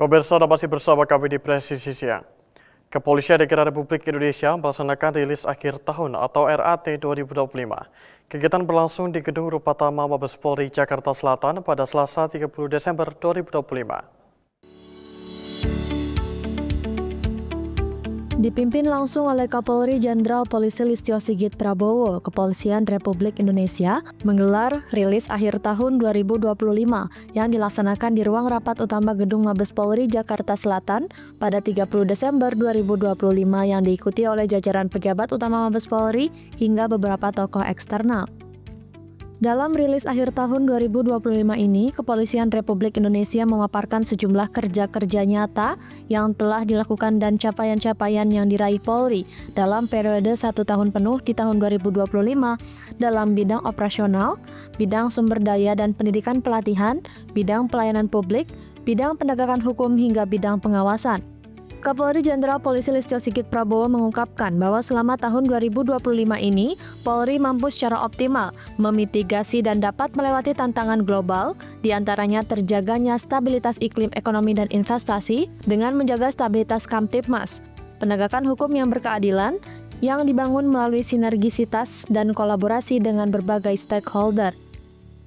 Pemirsa, masih bersama kami di Presisi Siang. Kepolisian Negara Republik Indonesia melaksanakan rilis akhir tahun atau RAT 2025. Kegiatan berlangsung di Gedung Rupatama Mabes Polri, Jakarta Selatan pada Selasa 30 Desember 2025. Dipimpin langsung oleh Kapolri Jenderal Polisi Listio Sigit Prabowo, Kepolisian Republik Indonesia menggelar rilis akhir tahun 2025 yang dilaksanakan di ruang rapat utama Gedung Mabes Polri Jakarta Selatan pada 30 Desember 2025 yang diikuti oleh jajaran pejabat utama Mabes Polri hingga beberapa tokoh eksternal. Dalam rilis akhir tahun 2025 ini, Kepolisian Republik Indonesia memaparkan sejumlah kerja-kerja nyata yang telah dilakukan dan capaian-capaian yang diraih Polri dalam periode 1 tahun penuh di tahun 2025 dalam bidang operasional, bidang sumber daya dan pendidikan pelatihan, bidang pelayanan publik, bidang penegakan hukum hingga bidang pengawasan. Kapolri Jenderal Polisi Listio Sigit Prabowo mengungkapkan bahwa selama tahun 2025 ini, Polri mampu secara optimal memitigasi dan dapat melewati tantangan global, diantaranya terjaganya stabilitas iklim ekonomi dan investasi dengan menjaga stabilitas Kamtibmas, penegakan hukum yang berkeadilan, yang dibangun melalui sinergisitas dan kolaborasi dengan berbagai stakeholder.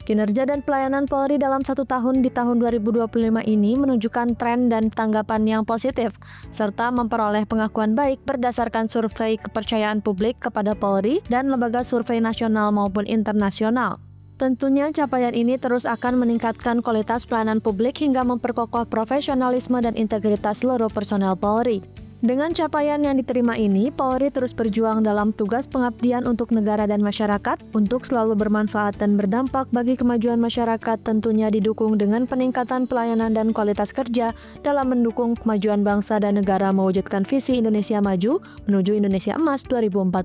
Kinerja dan pelayanan Polri dalam 1 tahun di tahun 2025 ini menunjukkan tren dan tanggapan yang positif, serta memperoleh pengakuan baik berdasarkan survei kepercayaan publik kepada Polri dan lembaga survei nasional maupun internasional. Tentunya capaian ini terus akan meningkatkan kualitas pelayanan publik hingga memperkokoh profesionalisme dan integritas seluruh personel Polri. Dengan capaian yang diterima ini, Polri terus berjuang dalam tugas pengabdian untuk negara dan masyarakat untuk selalu bermanfaat dan berdampak bagi kemajuan masyarakat, tentunya didukung dengan peningkatan pelayanan dan kualitas kerja dalam mendukung kemajuan bangsa dan negara mewujudkan visi Indonesia Maju menuju Indonesia Emas 2045.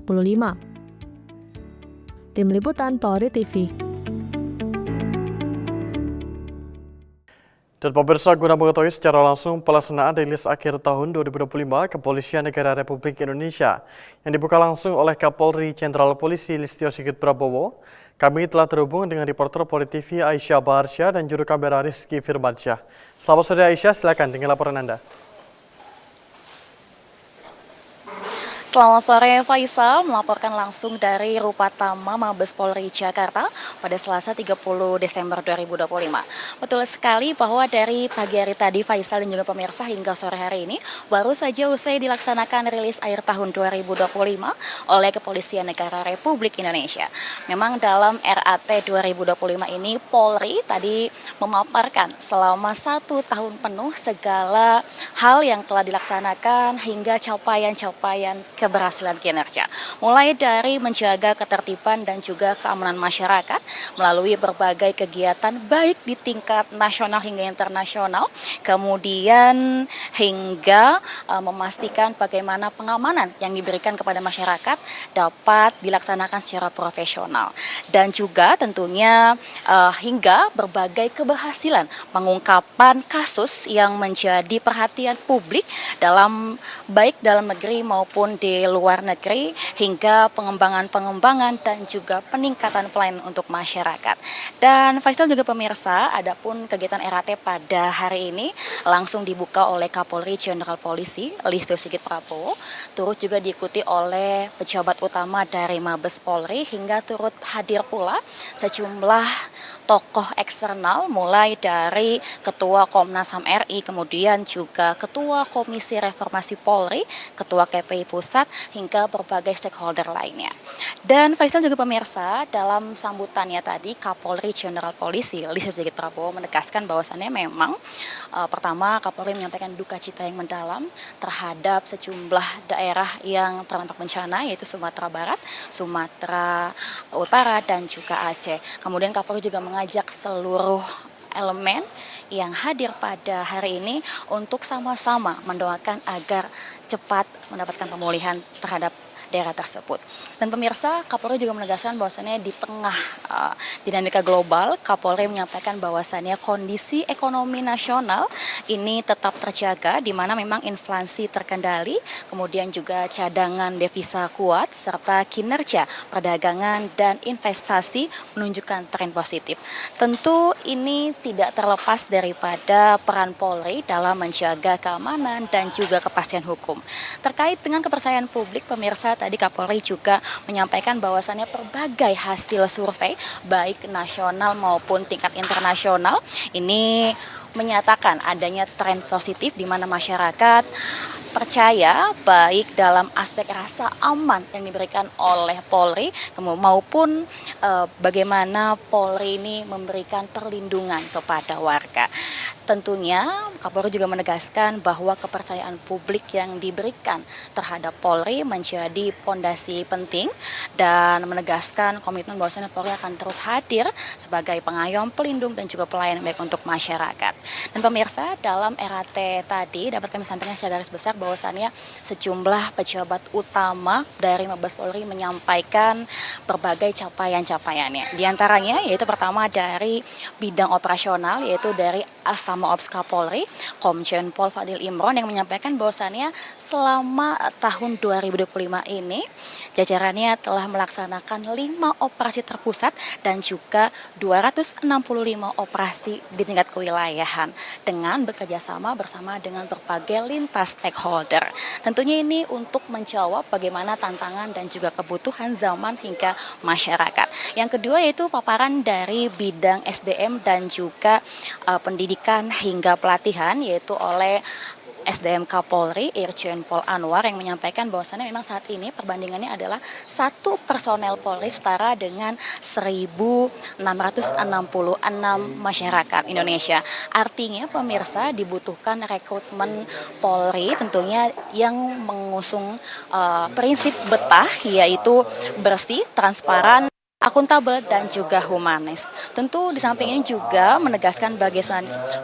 Tim Liputan Polri TV. Dan pemirsa, guna mengetahui secara langsung pelaksanaan rilis akhir tahun 2025 Kepolisian Negara Republik Indonesia yang dibuka langsung oleh Kapolri Jenderal Polisi Listio Sigit Prabowo, kami telah terhubung dengan reporter Polri TV Aisyah Baharsyah dan juru kamera Rizky Firmansyah. Selamat sore Aisyah, silakan dengan laporan Anda. Selamat sore Faisal, melaporkan langsung dari Rupatama Mabes Polri Jakarta pada Selasa 30 Desember 2025. Betul sekali bahwa dari pagi hari tadi Faisal dan juga pemirsa hingga sore hari ini baru saja usai dilaksanakan rilis akhir tahun 2025 oleh Kepolisian Negara Republik Indonesia. Memang dalam RAT 2025 ini Polri tadi memaparkan selama 1 tahun penuh segala hal yang telah dilaksanakan hingga capaian-capaian keberhasilan kinerja. Mulai dari menjaga ketertiban dan juga keamanan masyarakat melalui berbagai kegiatan baik di tingkat nasional hingga internasional, kemudian hingga memastikan bagaimana pengamanan yang diberikan kepada masyarakat dapat dilaksanakan secara profesional. Dan juga tentunya hingga berbagai keberhasilan pengungkapan kasus yang menjadi perhatian publik baik dalam negeri maupun di luar negeri hingga pengembangan dan juga peningkatan pelayanan untuk masyarakat. Dan Faisal juga pemirsa, adapun kegiatan RAT pada hari ini langsung dibuka oleh Kapolri Jenderal Polisi Listio Sigit Prabowo, turut juga diikuti oleh pejabat utama dari Mabes Polri hingga turut hadir pula sejumlah tokoh eksternal mulai dari Ketua Komnas HAM RI, kemudian juga Ketua Komisi Reformasi Polri, Ketua KPI Pusat, hingga berbagai stakeholder lainnya. Dan Faisal juga pemirsa, dalam sambutannya tadi Kapolri Jenderal Polisi Listio Sigit Prabowo menegaskan bahwasannya memang pertama Kapolri menyampaikan duka cita yang mendalam terhadap sejumlah daerah yang terdampak bencana, yaitu Sumatera Barat, Sumatera Utara, dan juga Aceh. Kemudian Kapolri juga mengajak seluruh elemen yang hadir pada hari ini untuk sama-sama mendoakan agar cepat mendapatkan pemulihan terhadap daerah tersebut. Dan pemirsa, Kapolri juga menegaskan bahwasannya di tengah dinamika global, Kapolri menyampaikan bahwasannya kondisi ekonomi nasional ini tetap terjaga, di mana memang inflasi terkendali, kemudian juga cadangan devisa kuat, serta kinerja perdagangan dan investasi menunjukkan tren positif. Tentu ini tidak terlepas daripada peran Polri dalam menjaga keamanan dan juga kepastian hukum. Terkait dengan kepercayaan publik, pemirsa, tadi Kapolri juga menyampaikan bahwasannya berbagai hasil survei baik nasional maupun tingkat internasional ini menyatakan adanya tren positif di mana masyarakat percaya baik dalam aspek rasa aman yang diberikan oleh Polri maupun bagaimana Polri ini memberikan perlindungan kepada warga. Tentunya Kapolri juga menegaskan bahwa kepercayaan publik yang diberikan terhadap Polri menjadi fondasi penting dan menegaskan komitmen bahwasanya Polri akan terus hadir sebagai pengayom, pelindung dan juga pelayan baik untuk masyarakat. Dan pemirsa, dalam RAT tadi dapat kami sampaikan secara garis besar bahwasannya sejumlah pejabat utama dari Mabes Polri menyampaikan berbagai capaian-capaiannya. Di antaranya yaitu pertama dari bidang operasional, yaitu dari Astama Ops Kapolri, Komjen Pol Fadil Imron, yang menyampaikan bahwasannya selama tahun 2025 ini jajarannya telah melaksanakan 5 operasi terpusat dan juga 265 operasi di tingkat kewilayahan dengan bekerjasama bersama dengan berbagai lintas stakeholder. Tentunya ini untuk menjawab bagaimana tantangan dan juga kebutuhan zaman hingga masyarakat. Yang kedua yaitu paparan dari bidang SDM dan juga pendidikan hingga pelatihan, yaitu oleh SDM Kapolri Irjen Pol Anwar, yang menyampaikan bahwasannya memang saat ini perbandingannya adalah 1 personel Polri setara dengan 1.666 masyarakat Indonesia. Artinya pemirsa, dibutuhkan rekrutmen Polri tentunya yang mengusung prinsip betah, yaitu bersih, transparan, akuntabel dan juga humanis. Tentu di samping ini juga menegaskan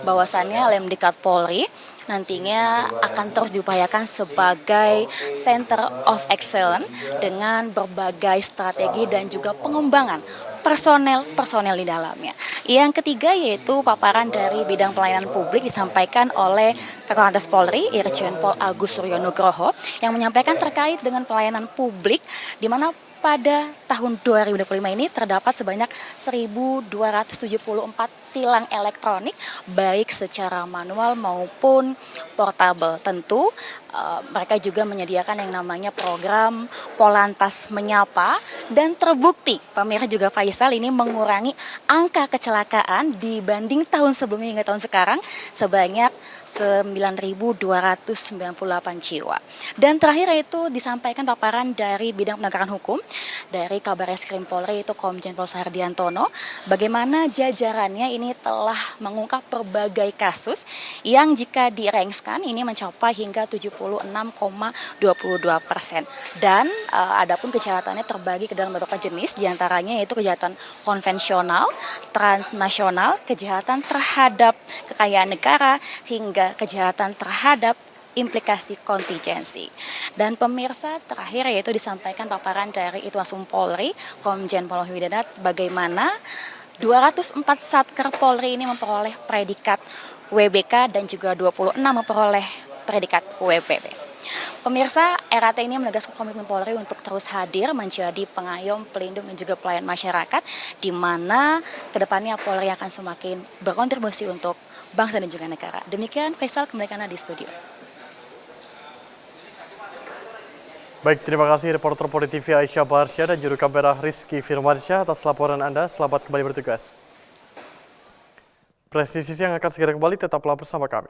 bahwasannya Lemdiklat Polri nantinya akan terus diupayakan sebagai Center of Excellence dengan berbagai strategi dan juga pengembangan personel di dalamnya. Yang ketiga yaitu paparan dari bidang pelayanan publik disampaikan oleh Kakor Lantas Polri Irjen Pol Agus Suryo Nugroho, yang menyampaikan terkait dengan pelayanan publik di mana pada tahun 2025 ini terdapat sebanyak 1.274 tilang elektronik baik secara manual maupun portable. Tentu mereka juga menyediakan yang namanya program Polantas Menyapa, dan terbukti pemirsa juga Faisal ini mengurangi angka kecelakaan dibanding tahun sebelumnya hingga tahun sekarang sebanyak 9.298 jiwa. Dan terakhir itu disampaikan paparan dari bidang penegakan hukum dari Kabarreskrim Polri, itu Komjen Pol Sardiantono, bagaimana jajarannya ini telah mengungkap berbagai kasus yang jika direngskan ini mencapai hingga 76,22%. Dan adapun kejahatannya terbagi ke dalam beberapa jenis, diantaranya yaitu kejahatan konvensional, transnasional, kejahatan terhadap kekayaan negara, hingga kejahatan terhadap implikasi kontingensi. Dan pemirsa, terakhir yaitu disampaikan paparan dari Itwasum Polri, Komjen Pol Wididat, bagaimana 204 Satker Polri ini memperoleh predikat WBK dan juga 26 memperoleh predikat WPB. Pemirsa, RAT ini menegaskan komitmen Polri untuk terus hadir menjadi pengayom, pelindung dan juga pelayan masyarakat, di mana kedepannya Polri akan semakin berkontribusi untuk bangsa dan juga negara. Demikian Faisal, kembali di studio. Baik, terima kasih reporter Polri TV Aisyah Baharsyah dan juru kamera Rizky Firmansyah atas laporan Anda. Selamat kembali bertugas. Presisi yang akan segera kembali, tetaplah bersama kami.